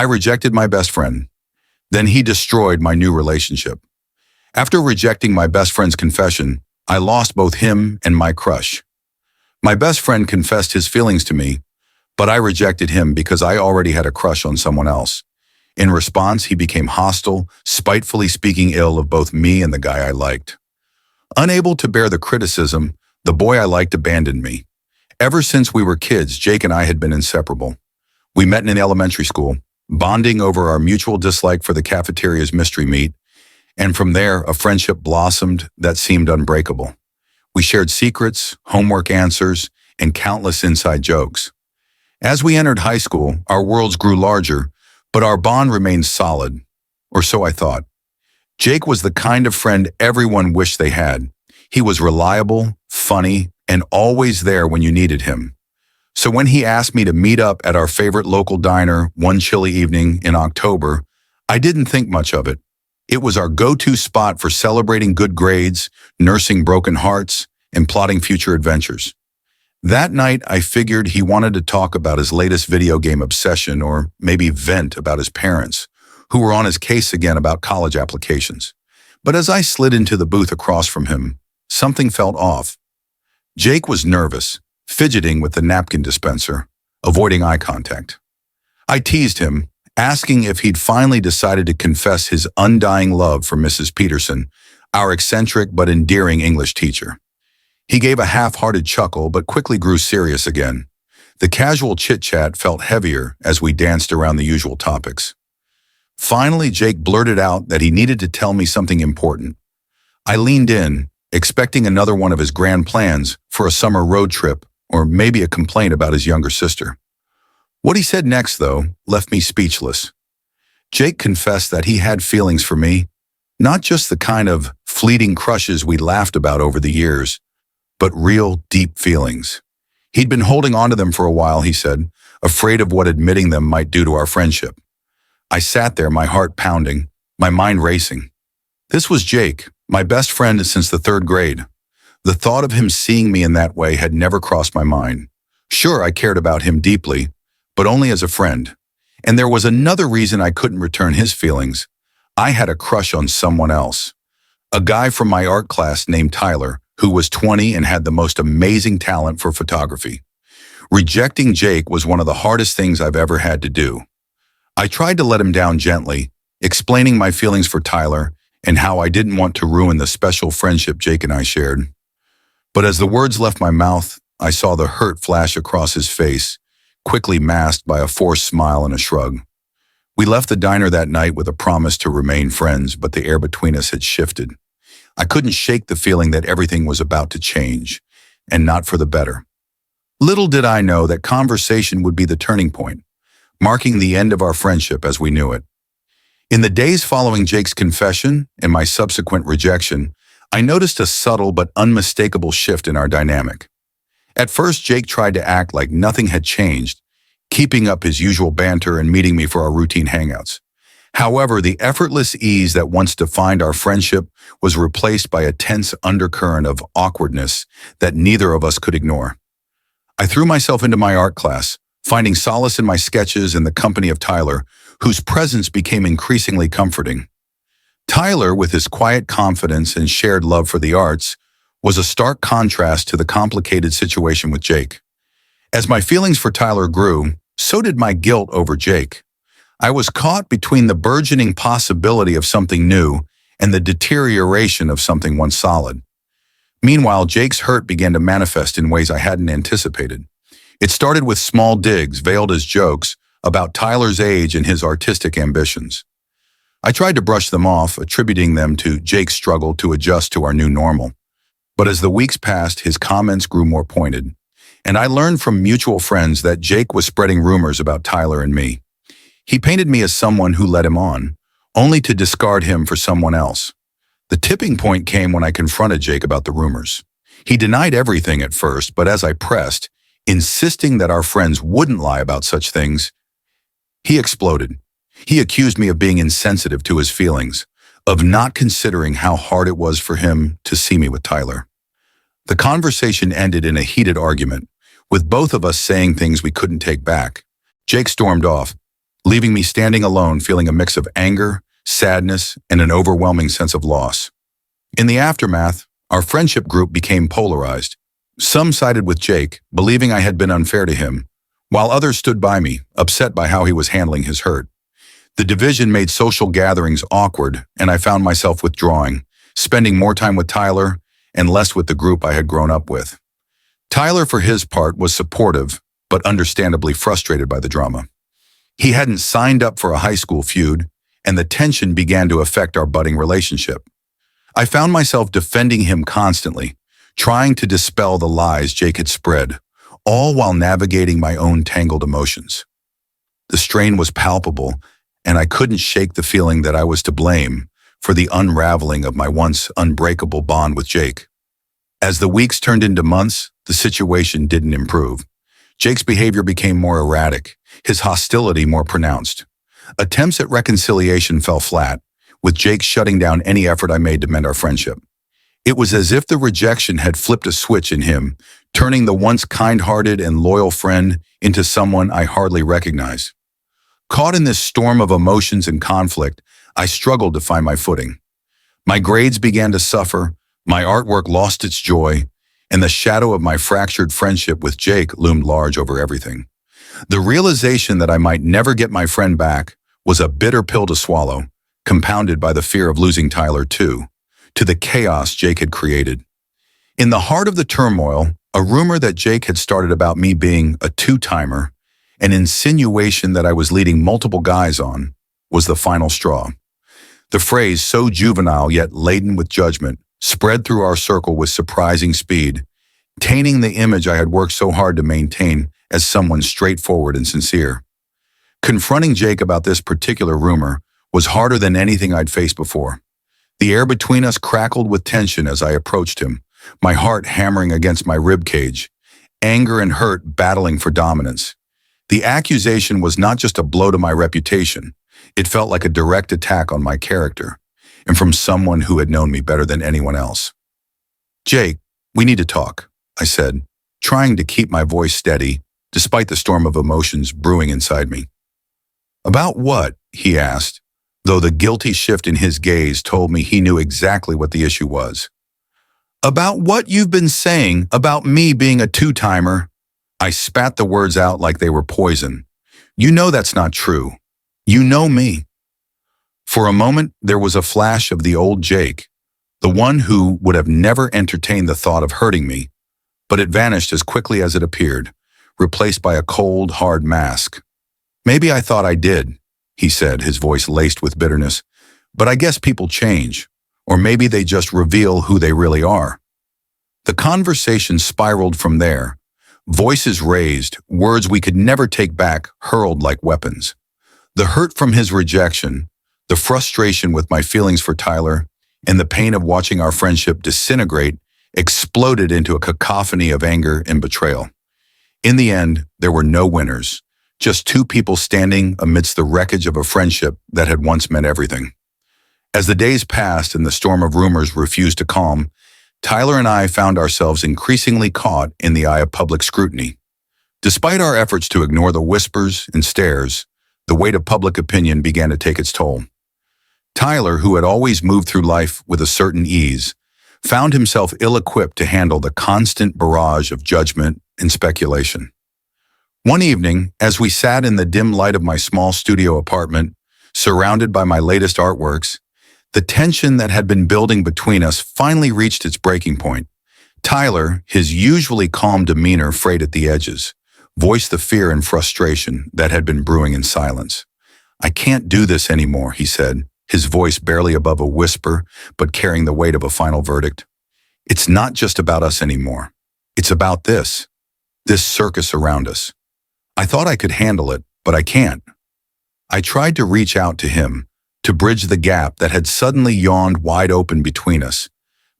I rejected my best friend. Then he destroyed my new relationship. After rejecting my best friend's confession, I lost both him and my crush. My best friend confessed his feelings to me, but I rejected him because I already had a crush on someone else. In response, he became hostile, spitefully speaking ill of both me and the guy I liked. Unable to bear the criticism, the boy I liked abandoned me. Ever since we were kids, Jake and I had been inseparable. We met in elementary school, bonding over our mutual dislike for the cafeteria's mystery meat, and from there, a friendship blossomed that seemed unbreakable. We shared secrets, homework answers, and countless inside jokes. As we entered high school, our worlds grew larger, but our bond remained solid, or so I thought. Jake was the kind of friend everyone wished they had. He was reliable, funny, and always there when you needed him. So when he asked me to meet up at our favorite local diner one chilly evening in October, I didn't think much of it. It was our go-to spot for celebrating good grades, nursing broken hearts, and plotting future adventures. That night, I figured he wanted to talk about his latest video game obsession or maybe vent about his parents, who were on his case again about college applications. But as I slid into the booth across from him, something felt off. Jake was nervous, fidgeting with the napkin dispenser, avoiding eye contact. I teased him, asking if he'd finally decided to confess his undying love for Mrs. Peterson, our eccentric but endearing English teacher. He gave a half-hearted chuckle but quickly grew serious again. The casual chit-chat felt heavier as we danced around the usual topics. Finally, Jake blurted out that he needed to tell me something important. I leaned in, expecting another one of his grand plans for a summer road trip or maybe a complaint about his younger sister. What he said next, though, left me speechless. Jake confessed that he had feelings for me, not just the kind of fleeting crushes we laughed about over the years, but real, deep feelings. He'd been holding on to them for a while, he said, afraid of what admitting them might do to our friendship. I sat there, my heart pounding, my mind racing. This was Jake, my best friend since the 3rd grade. The thought of him seeing me in that way had never crossed my mind. Sure, I cared about him deeply, but only as a friend. And there was another reason I couldn't return his feelings. I had a crush on someone else. A guy from my art class named Tyler, who was 20 and had the most amazing talent for photography. Rejecting Jake was one of the hardest things I've ever had to do. I tried to let him down gently, explaining my feelings for Tyler and how I didn't want to ruin the special friendship Jake and I shared. But as the words left my mouth, I saw the hurt flash across his face, quickly masked by a forced smile and a shrug. We left the diner that night with a promise to remain friends, but the air between us had shifted. I couldn't shake the feeling that everything was about to change, and not for the better. Little did I know that conversation would be the turning point, marking the end of our friendship as we knew it. In the days following Jake's confession and my subsequent rejection, I noticed a subtle but unmistakable shift in our dynamic. At first, Jake tried to act like nothing had changed, keeping up his usual banter and meeting me for our routine hangouts. However, the effortless ease that once defined our friendship was replaced by a tense undercurrent of awkwardness that neither of us could ignore. I threw myself into my art class, finding solace in my sketches and the company of Tyler, whose presence became increasingly comforting. Tyler, with his quiet confidence and shared love for the arts, was a stark contrast to the complicated situation with Jake. As my feelings for Tyler grew, so did my guilt over Jake. I was caught between the burgeoning possibility of something new and the deterioration of something once solid. Meanwhile, Jake's hurt began to manifest in ways I hadn't anticipated. It started with small digs, veiled as jokes, about Tyler's age and his artistic ambitions. I tried to brush them off, attributing them to Jake's struggle to adjust to our new normal. But as the weeks passed, his comments grew more pointed, and I learned from mutual friends that Jake was spreading rumors about Tyler and me. He painted me as someone who led him on, only to discard him for someone else. The tipping point came when I confronted Jake about the rumors. He denied everything at first, but as I pressed, insisting that our friends wouldn't lie about such things, he exploded. He accused me of being insensitive to his feelings, of not considering how hard it was for him to see me with Tyler. The conversation ended in a heated argument, with both of us saying things we couldn't take back. Jake stormed off, leaving me standing alone feeling a mix of anger, sadness, and an overwhelming sense of loss. In the aftermath, our friendship group became polarized. Some sided with Jake, believing I had been unfair to him, while others stood by me, upset by how he was handling his hurt. The division made social gatherings awkward, and I found myself withdrawing, spending more time with Tyler and less with the group I had grown up with. Tyler, for his part, was supportive, but understandably frustrated by the drama. He hadn't signed up for a high school feud, and the tension began to affect our budding relationship. I found myself defending him constantly, trying to dispel the lies Jake had spread, all while navigating my own tangled emotions. The strain was palpable, and I couldn't shake the feeling that I was to blame for the unraveling of my once unbreakable bond with Jake. As the weeks turned into months, the situation didn't improve. Jake's behavior became more erratic, his hostility more pronounced. Attempts at reconciliation fell flat, with Jake shutting down any effort I made to mend our friendship. It was as if the rejection had flipped a switch in him, turning the once kind-hearted and loyal friend into someone I hardly recognized. Caught in this storm of emotions and conflict, I struggled to find my footing. My grades began to suffer, my artwork lost its joy, and the shadow of my fractured friendship with Jake loomed large over everything. The realization that I might never get my friend back was a bitter pill to swallow, compounded by the fear of losing Tyler too, to the chaos Jake had created. In the heart of the turmoil, a rumor that Jake had started about me being a two-timer, an insinuation that I was leading multiple guys on, was the final straw. The phrase, so juvenile yet laden with judgment, spread through our circle with surprising speed, tainting the image I had worked so hard to maintain as someone straightforward and sincere. Confronting Jake about this particular rumor was harder than anything I'd faced before. The air between us crackled with tension as I approached him, my heart hammering against my ribcage, anger and hurt battling for dominance. The accusation was not just a blow to my reputation. It felt like a direct attack on my character, and from someone who had known me better than anyone else. "Jake, we need to talk," I said, trying to keep my voice steady, despite the storm of emotions brewing inside me. "About what?" he asked, though the guilty shift in his gaze told me he knew exactly what the issue was. "About what you've been saying about me being a two-timer." I spat the words out like they were poison. "You know that's not true. You know me." For a moment, there was a flash of the old Jake, the one who would have never entertained the thought of hurting me, but it vanished as quickly as it appeared, replaced by a cold, hard mask. "Maybe I thought I did," he said, his voice laced with bitterness, "but I guess people change, or maybe they just reveal who they really are." The conversation spiraled from there. Voices raised, words we could never take back hurled like weapons. The hurt from his rejection, the frustration with my feelings for Tyler, and the pain of watching our friendship disintegrate exploded into a cacophony of anger and betrayal. In the end, there were no winners, just two people standing amidst the wreckage of a friendship that had once meant everything. As the days passed and the storm of rumors refused to calm, Tyler and I found ourselves increasingly caught in the eye of public scrutiny. Despite our efforts to ignore the whispers and stares, the weight of public opinion began to take its toll. Tyler, who had always moved through life with a certain ease, found himself ill-equipped to handle the constant barrage of judgment and speculation. One evening, as we sat in the dim light of my small studio apartment, surrounded by my latest artworks, the tension that had been building between us finally reached its breaking point. Tyler, his usually calm demeanor frayed at the edges, voiced the fear and frustration that had been brewing in silence. "I can't do this anymore," he said, his voice barely above a whisper, but carrying the weight of a final verdict. "It's not just about us anymore. It's about this circus around us. I thought I could handle it, but I can't." I tried to reach out to him, to bridge the gap that had suddenly yawned wide open between us,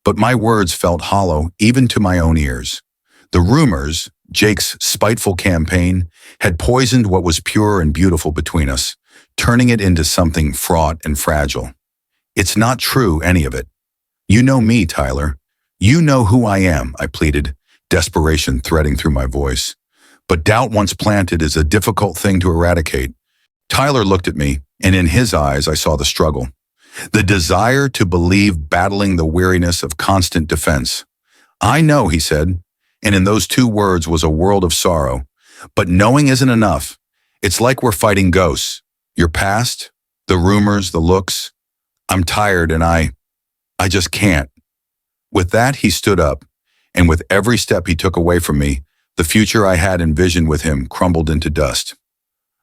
but my words felt hollow even to my own ears. The rumors, Jake's spiteful campaign, had poisoned what was pure and beautiful between us, turning it into something fraught and fragile. "It's not true, any of it. You know me, Tyler. You know who I am," I pleaded, desperation threading through my voice. But doubt once planted is a difficult thing to eradicate. Tyler looked at me, and in his eyes I saw the struggle. The desire to believe battling the weariness of constant defense. "I know," he said, and in those two words was a world of sorrow. "But knowing isn't enough. It's like we're fighting ghosts. Your past, the rumors, the looks. I'm tired and I just can't." With that, he stood up, and with every step he took away from me, the future I had envisioned with him crumbled into dust.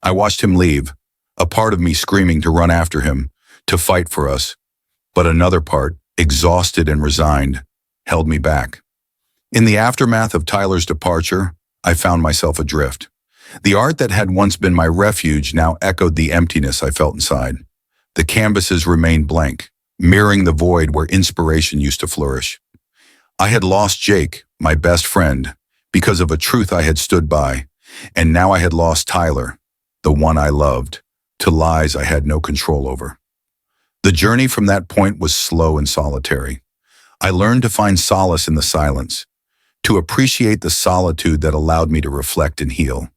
I watched him leave, a part of me screaming to run after him, to fight for us, but another part, exhausted and resigned, held me back. In the aftermath of Tyler's departure, I found myself adrift. The art that had once been my refuge now echoed the emptiness I felt inside. The canvases remained blank, mirroring the void where inspiration used to flourish. I had lost Jake, my best friend, because of a truth I had stood by, and now I had lost Tyler, the one I loved, to lies I had no control over. The journey from that point was slow and solitary. I learned to find solace in the silence, to appreciate the solitude that allowed me to reflect and heal.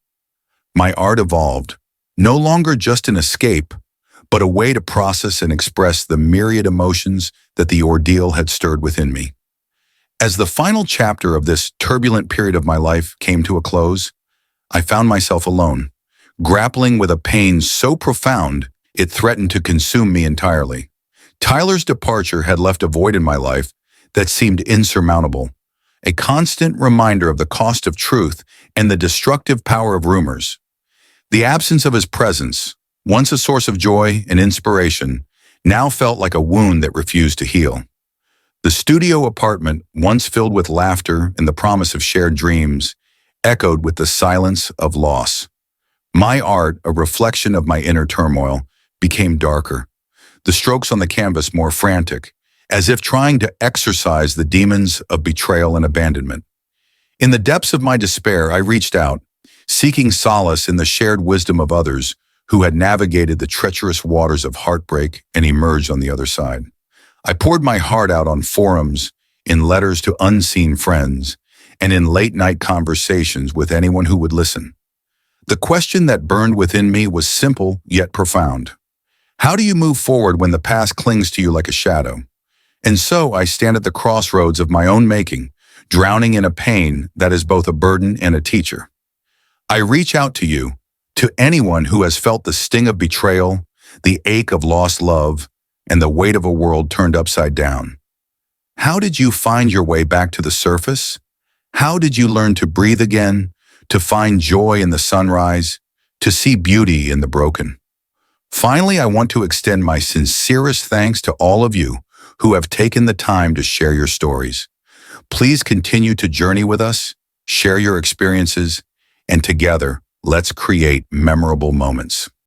My art evolved, no longer just an escape, but a way to process and express the myriad emotions that the ordeal had stirred within me. As the final chapter of this turbulent period of my life came to a close, I found myself alone, grappling with a pain so profound it threatened to consume me entirely. Tyler's departure had left a void in my life that seemed insurmountable, a constant reminder of the cost of truth and the destructive power of rumors. The absence of his presence, once a source of joy and inspiration, now felt like a wound that refused to heal. The studio apartment, once filled with laughter and the promise of shared dreams, echoed with the silence of loss. My art, a reflection of my inner turmoil, became darker, the strokes on the canvas more frantic, as if trying to exorcise the demons of betrayal and abandonment. In the depths of my despair, I reached out, seeking solace in the shared wisdom of others who had navigated the treacherous waters of heartbreak and emerged on the other side. I poured my heart out on forums, in letters to unseen friends, and in late-night conversations with anyone who would listen. The question that burned within me was simple yet profound. How do you move forward when the past clings to you like a shadow? And so I stand at the crossroads of my own making, drowning in a pain that is both a burden and a teacher. I reach out to you, to anyone who has felt the sting of betrayal, the ache of lost love, and the weight of a world turned upside down. How did you find your way back to the surface? How did you learn to breathe again, to find joy in the sunrise, to see beauty in the broken? Finally, I want to extend my sincerest thanks to all of you who have taken the time to share your stories. Please continue to journey with us, share your experiences, and together, let's create memorable moments.